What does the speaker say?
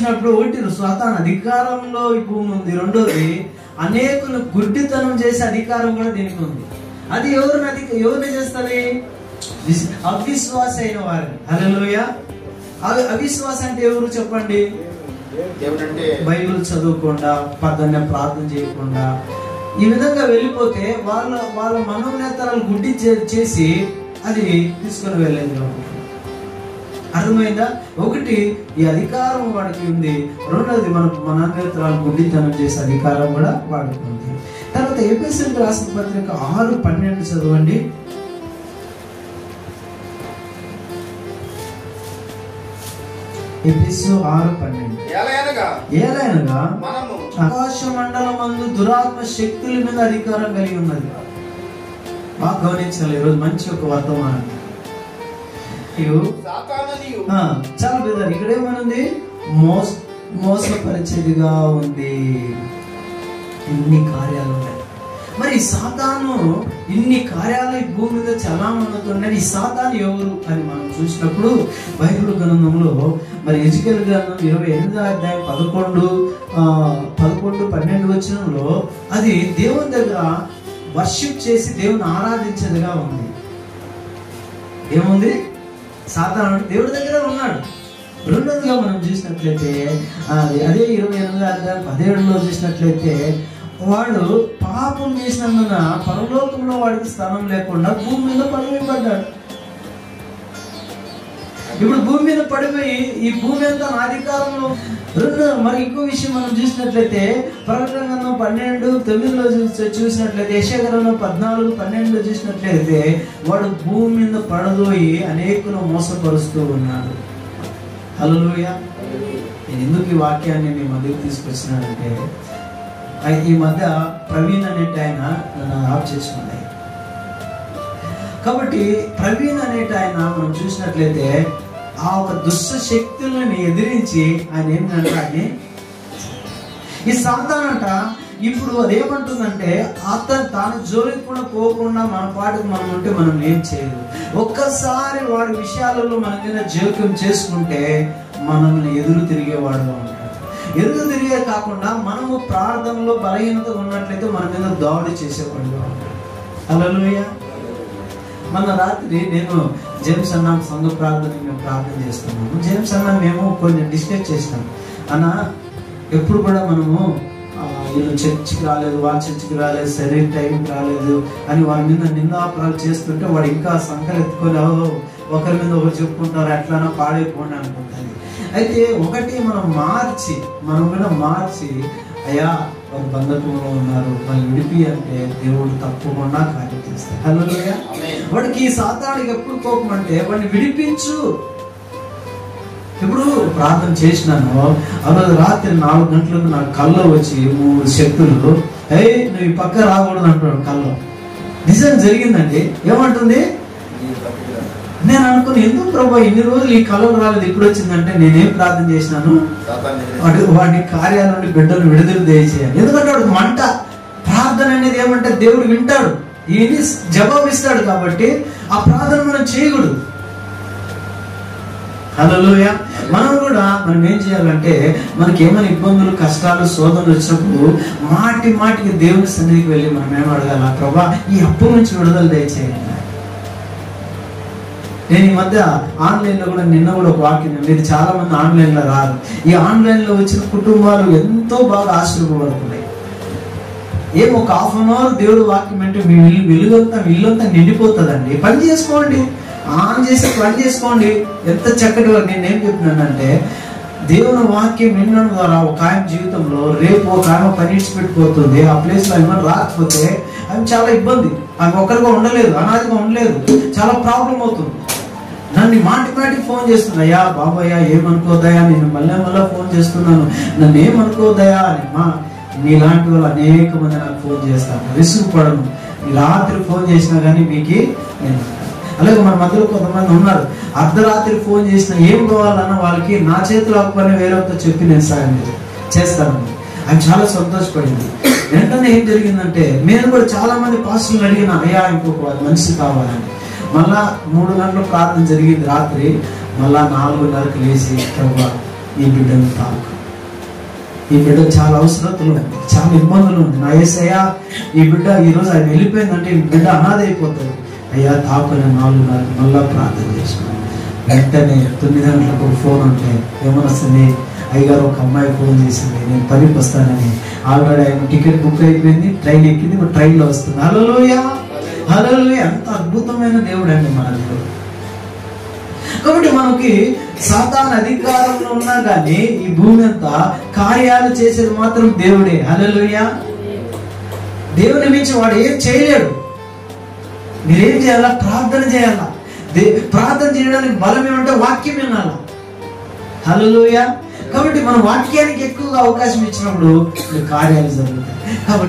చూసినప్పుడు ఒకటి సాతాను అధికారంలో ఈ భూమి ఉంది, రెండోది అనేకులు గుడ్డితనం చేసే అధికారం కూడా దీనికి ఉంది. అది ఎవరిని చేస్తుంది? అవిశ్వాస అయిన వారిని. హల్లెలూయా. అవిశ్వాస అంటే ఎవరు చెప్పండి? బైబిల్ చదువుకుండా, పొద్దున్నే ప్రార్థన చేయకుండా ఈ విధంగా వెళ్ళిపోతే వాళ్ళ మనోనేతరాలు గుడ్డి చేసి అది తీసుకొని వెళ్ళేది. అర్థమైందా? ఒకటి ఈ అధికారం వాడికి ఉంది, రెండోది మన మనోనేతరాలు గుడ్డితనం చేసే అధికారం కూడా వాడికి ఉంది. తర్వాత ఎఫెసీయులకు రాసిన పత్రిక 6:12 చదవండి. ఎఫెసీయులు 6:12. ఏలైనగా ఆకాశ మండలమందు దురాత్మ శక్తుల మీద అధికారం కలిగి ఉన్నది. బాగా గమనించాలి. ఈరోజు మంచి ఒక వర్తమానం. చాలా పెద్ద ఇక్కడ ఏమనుంది? మోసపరిచేదిగా ఉంది. ఇన్ని కార్యాలు ఉన్నాయి. మరి సాతాను ఇన్ని కార్యాలు ఈ భూమి మీద చాలా మందుతున్నాయి. ఈ సాతాను ఎవరు అని మనం చూసినప్పుడు బైబిల్ గ్రంథంలో మరి ఎజికేల్ గ్రంథం 28వ అధ్యాయం 11-12 వచనంలో అది దేవుని దగ్గర వర్షిప్ చేసి దేవుని ఆరాధించేదిగా ఉంది. ఏముంది? సాతాను దేవుడి దగ్గర ఉన్నాడు. రెండోదిగా మనం చూసినట్లయితే అదే 28వ అధ్యాయం 17లో చూసినట్లయితే వాడు పాపం చేసినందున పరలోకంలో వాడికి స్థానం లేకుండా భూమి మీద పడిపోయాడు. ఇప్పుడు భూమి మీద పడిపోయి ఈ భూమి అంతా నా అధికారంలో. మరి ఇంకో విషయం మనం చూసినట్లయితే ప్రకటన గ్రంథం 12:9లో చూసినట్లయితే, యెషయా గ్రంథం 14:12 చూసినట్లయితే వాడు భూమి మీద పడదోయి అనేకులు మోసపరుస్తూ ఉన్నాడు. హల్లెలూయా. నేను ఎందుకు ఈ వాక్యాన్ని మీ మధ్యకి తీసుకొచ్చినానంటే, ఈ మధ్య ప్రవీణ్ అనేటి ఆయన నన్ను ఆఫ్ చేసుకున్నాయి. కాబట్టి ప్రవీణ్ అనేటి ఆయన మనం చూసినట్లయితే ఆ ఒక దుష్ట శక్తులను ఎదిరించి ఆయన ఏంటంటే ఈ సాతానంట ఇప్పుడు అదేమంటుందంటే అతను తాను జోలికి కూడా పోకుండా మన పాటకు మనం ఉంటే మనం ఏం చేయదు. ఒక్కసారి వాడి విషయాలలో మన మీద జోక్యం చేసుకుంటే మనల్ని ఎదురు తిరిగేవాడుగా ఉంటాడు. ఎదురు తిరిగే కాకుండా మనము ప్రార్థనలో బలహీనత ఉన్నట్లయితే మన మీద దాడి చేసేవాడుగా ఉంటాడు. హల్లెలూయా. మన రాత్రి నేను జేమ్స్ అన్న సంఘ ప్రార్థనకి మేము ప్రార్థన చేస్తున్నాము. జేమ్స్ అన్న మేము కొన్ని డిస్కస్ చేసినాం. అన్న ఎప్పుడు కూడా మనము వీళ్ళు చర్చికి రాలేదు, వాళ్ళ చర్చికి రాలేదు, సరైన టైంకి రాలేదు అని వారి మీద నిందాపరాలు చేస్తుంటే వాడు ఇంకా సంఖ్యలు ఎత్తుకొని ఒకరి మీద ఒకరు చెప్పుకుంటారు, ఎట్లానో పాడైపోండి అనుకుంటారు. అయితే ఒకటి మనం మార్చి అయ్యా వారు బంధకంలో ఉన్నారు, వాళ్ళు విడిపి అంటే దేవుడు తప్పకుండా కార్యం చేస్తారు. హల్లెలూయా. వాడికి ఈ సాతానుడికి ఎప్పుడు కోపం అంటే వాడిని విడిపించు. ఇప్పుడు ప్రార్థన చేసినాను, ఆ రోజు రాత్రి 4 గంటలకు నాకు కల్లో వచ్చి 3 శక్తులు నువ్వు ఈ పక్క రాకూడదు అంటున్నాడు కల్లో. నిజం జరిగిందండి. ఏమంటుంది? నేను అనుకుని ఎందుకు ప్రభా ఇన్ని రోజులు ఈ కళలు రాలేదు, ఇప్పుడు వచ్చిందంటే నేనేం ప్రార్థన చేసినాను, వాడి కార్యాల నుండి బిడ్డలు విడుదల చేయాలి. ఎందుకంటే వాడికి మంట. ప్రార్థన అనేది ఏమంటే దేవుడు వింటాడు, ఈయన జవాబు ఇస్తాడు. కాబట్టి ఆ ప్రార్థన మనం చేయకూడదు. హల్లెలూయా. మనం ఏం చేయాలంటే మనకి ఏమైనా ఇబ్బందులు, కష్టాలు, శోధనలు వచ్చినప్పుడు మాటికి దేవుని సన్నిధికి వెళ్ళి మనం ఏం అడగాల? ప్రభా ఈ అప్పు నుంచి విడుదల దయచేయండి. నేను ఈ మధ్య ఆన్లైన్లో కూడా నిన్న ఒక వాక్యం, మీరు చాలా మంది ఆన్లైన్లో రారు. ఈ ఆన్లైన్లో వచ్చిన కుటుంబాలు ఎంతో బాగా ఆశీర్వపడుతున్నాయి. ఏం ఒక 1/2 అవర్ దేవుడు వాక్యం అంటే మీ ఇల్లంతా నిండిపోతుందండి. పని చేసుకోండి, ఆన్ చేసి పని చేసుకోండి. ఎంత చక్కటి నేనేం చెప్తున్నానంటే దేవుని వాక్యం వినడం ద్వారా ఒక ఆయన జీవితంలో రేపు ఒక ఆయన పని ఇచ్చిపెట్టిపోతుంది. ఆ ప్లేస్లో ఏమైనా రాకపోతే ఆమె చాలా ఇబ్బంది, ఆమె ఒక్కరిగా ఉండలేదు, అనాదిగా ఉండలేదు, చాలా ప్రాబ్లం అవుతుంది. నన్ను మాటికి ఫోన్ చేస్తుంది, అయ్యా బాబయ్యా ఏమనుకోదయా, నేను మళ్ళీ ఫోన్ చేస్తున్నాను, నన్ను ఏమనుకోదయా అని. మీలాంటి వాళ్ళు అనేక మంది నాకు ఫోన్ చేస్తాను, విసుగుపడను. రాత్రి ఫోన్ చేసినా కానీ మీకు నేను. అలాగే మన మధ్యలో కొంతమంది ఉన్నారు, అర్ధరాత్రి ఫోన్ చేసినా ఏం కావాలన్నా వాళ్ళకి నా చేతులు ఆకుపని వేరేతో చెప్పి నేను సాయం చేస్తాను. ఆయన చాలా సంతోషపడింది. వెంటనే ఏం జరిగిందంటే నేను కూడా చాలా మంది పాస్టర్లు అడిగిన, అయ్యా ఇంకొక మనిషి కావాలని. మళ్ళా 3 గంటల ప్రార్థన జరిగింది రాత్రి. మళ్ళా 4:30కి లేచి ప్రభా ఈ బిడ్డను తాకు, ఈ బిడ్డ చాలా అవసరతలు ఉంది, చాలా ఇబ్బందులు ఉంది. నా యేసయ్య ఈ బిడ్డ ఈరోజు ఆయన వెళ్ళిపోయిందంటే ఈ బిడ్డ అనాథ అయిపోతుంది. అయ్యా తాకునే 4:30 మళ్ళా ప్రార్థన చేసుకున్నాను. వెంటనే 9 గంటలకు ఫోన్ ఉంటే ఏమనొస్తుంది, అయ్యగారు ఒక అమ్మాయి ఫోన్ చేసింది, నేను పనికి వస్తానని. ఆల్రెడీ ఆయన టికెట్ బుక్ అయిపోయింది, ట్రైన్ ఎక్కింది, ఇప్పుడు ట్రైన్లో వస్తుంది. హల్లెలూయా, హల్లెలూయా. ఎంత అద్భుతమైన దేవుడు అండి మన దేవుడు. కాబట్టి మనకి సాతాను అధికారంలో ఉన్నా కానీ ఈ భూమి అంతా కార్యాలు చేసేది మాత్రం దేవుడే. హల్లెలూయా. దేవుని మించి వాడు ఏం చేయలేడు. మీరేం చేయాలా? ప్రార్థన చేయాలా. ప్రార్థన చేయడానికి బలం ఏమంటే వాక్యం వినాలా. హల్లెలూయా. కాబట్టి మనం వాక్యానికి ఎక్కువగా అవకాశం ఇచ్చినప్పుడు కార్యాలు జరుగుతాయి. కాబట్టి